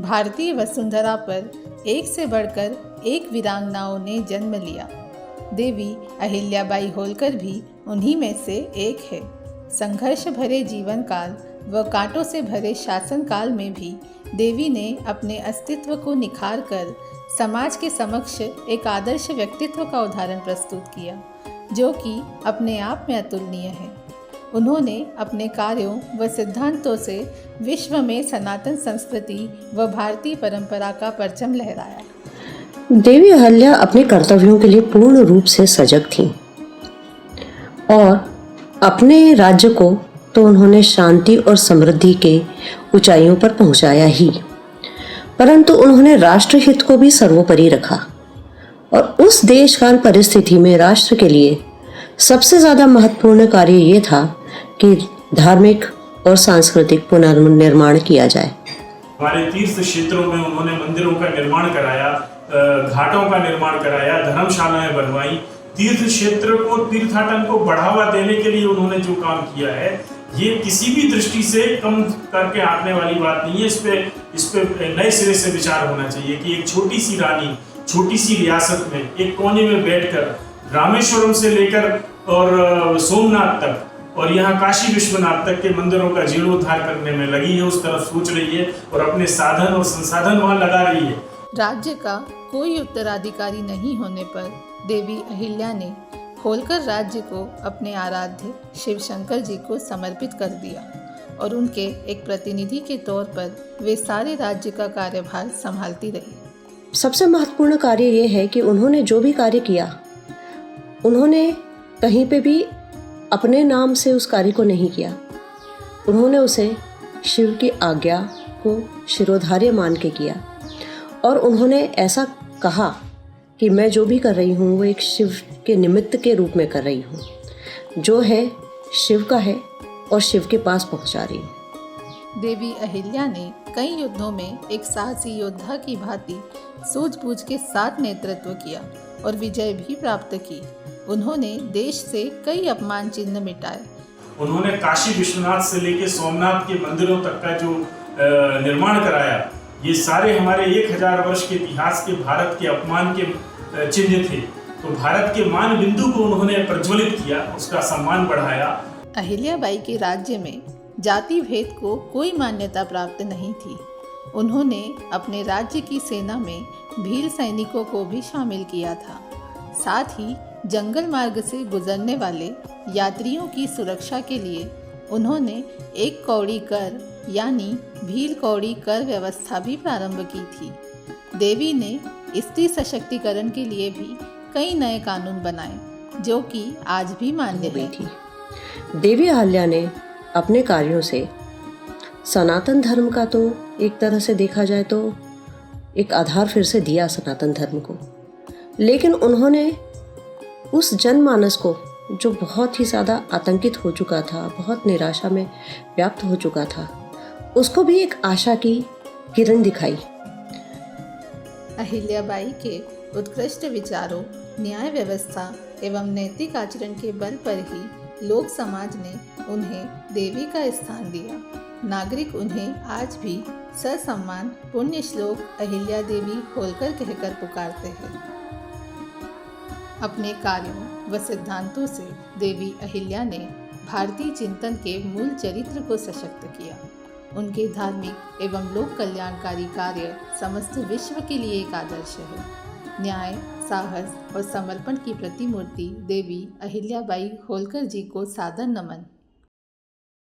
भारतीय वसुंधरा पर एक से बढ़कर एक वीरांगनाओं ने जन्म लिया। देवी अहिल्याबाई होलकर भी उन्हीं में से एक है। संघर्ष भरे जीवन काल व कांटों से भरे शासन काल में भी देवी ने अपने अस्तित्व को निखार कर समाज के समक्ष एक आदर्श व्यक्तित्व का उदाहरण प्रस्तुत किया, जो कि अपने आप में अतुलनीय है। उन्होंने अपने कार्यों व सिद्धांतों से विश्व में सनातन संस्कृति व भारतीय परंपरा का परचम लहराया। देवी अहिल्या अपने कर्तव्यों के लिए पूर्ण रूप से सजग थीं और अपने राज्य को तो उन्होंने शांति और समृद्धि के ऊंचाइयों पर पहुंचाया ही, परंतु उन्होंने राष्ट्रहित को भी सर्वोपरि रखा। और उस देशकाल परिस्थिति में राष्ट्र के लिए सबसे ज़्यादा महत्वपूर्ण कार्य ये था कि धार्मिक और सांस्कृतिक पुनर्निर्माण किया जाए। हमारे तीर्थ क्षेत्रों में उन्होंने मंदिरों का निर्माण कराया, घाटों का निर्माण कराया, धर्मशालाएं बनवाई। तीर्थ क्षेत्र को, तीर्थाटन को बढ़ावा देने के लिए उन्होंने जो काम किया है, ये किसी भी दृष्टि से कम करके आंकने वाली बात नहीं है। इस पे नए सिरे से विचार होना चाहिए कि एक छोटी सी रानी, छोटी सी रियासत में एक कोने में बैठकर रामेश्वरम से लेकर और सोमनाथ तक और यहाँ काशी विश्वनाथ तक के मंदिरों का जीर्णोद्धार करने में लगी है, उस तरफ सोच रही है और अपने साधन और संसाधन वहाँ लगा रही है। राज्य का कोई उत्तराधिकारी नहीं होने पर देवी अहिल्या ने होलकर राज्य को अपने आराध्य शिव शंकर जी को समर्पित कर दिया और उनके एक प्रतिनिधि के तौर पर वे सारे राज्य का कार्यभार संभालती रही। सबसे महत्वपूर्ण कार्य ये है कि उन्होंने जो भी कार्य किया, उन्होंने कहीं पे भी अपने नाम से उस कार्य को नहीं किया। उन्होंने उसे शिव की आज्ञा को शिरोधार्य मान के किया और उन्होंने ऐसा कहा कि मैं जो भी कर रही हूँ वो एक शिव के निमित्त के रूप में कर रही हूँ, जो है शिव का है और शिव के पास पहुँचा रही हूँ। देवी अहिल्या ने कई युद्धों में एक साहसी योद्धा की भांति सूझबूझ के साथ नेतृत्व किया और विजय भी प्राप्त की। उन्होंने देश से कई अपमान चिन्ह मिटाए। उन्होंने काशी विश्वनाथ से लेकर सोमनाथ के मंदिरों तक का जो निर्माण कराया, ये सारे हमारे 1000 वर्ष के इतिहास के भारत के अपमान के चिन्ह थे। तो भारत के मान बिंदु को उन्होंने प्रज्वलित किया, उसका सम्मान बढ़ाया। अहिल्याबाई के राज्य में जाति भेद को कोई मान्यता प्राप्त नहीं थी। उन्होंने अपने राज्य की सेना में भील सैनिकों को भी शामिल किया था। साथ ही जंगल मार्ग से गुजरने वाले यात्रियों की सुरक्षा के लिए उन्होंने एक कौड़ी कर यानी भील कौड़ी कर व्यवस्था भी प्रारंभ की थी। देवी ने स्त्री सशक्तिकरण के लिए भी कई नए कानून बनाए, जो कि आज भी मान्य है। देवी अहिल्या ने अपने कार्यों से सनातन धर्म का तो एक तरह से देखा जाए तो एक आधार फिर से दिया सनातन धर्म को, लेकिन उन्होंने उस जनमानस को जो बहुत ही ज़्यादा आतंकित हो चुका था, बहुत निराशा में व्याप्त हो चुका था, उसको भी एक आशा की किरण दिखाई। अहिल्याबाई के उत्कृष्ट विचारों, न्याय व्यवस्था एवं नैतिक आचरण के बल पर ही लोक समाज ने उन्हें देवी का स्थान दिया। नागरिक उन्हें आज भी ससम्मान पुण्य श्लोक अहिल्या देवी होलकर कहकर पुकारते हैं। अपने कार्यों व सिद्धांतों से देवी अहिल्या ने भारतीय चिंतन के मूल चरित्र को सशक्त किया। उनके धार्मिक एवं लोक कल्याणकारी कार्य समस्त विश्व के लिए एक आदर्श है। न्याय, साहस और समर्पण की प्रतिमूर्ति देवी अहिल्याबाई होलकर जी को सादर नमन।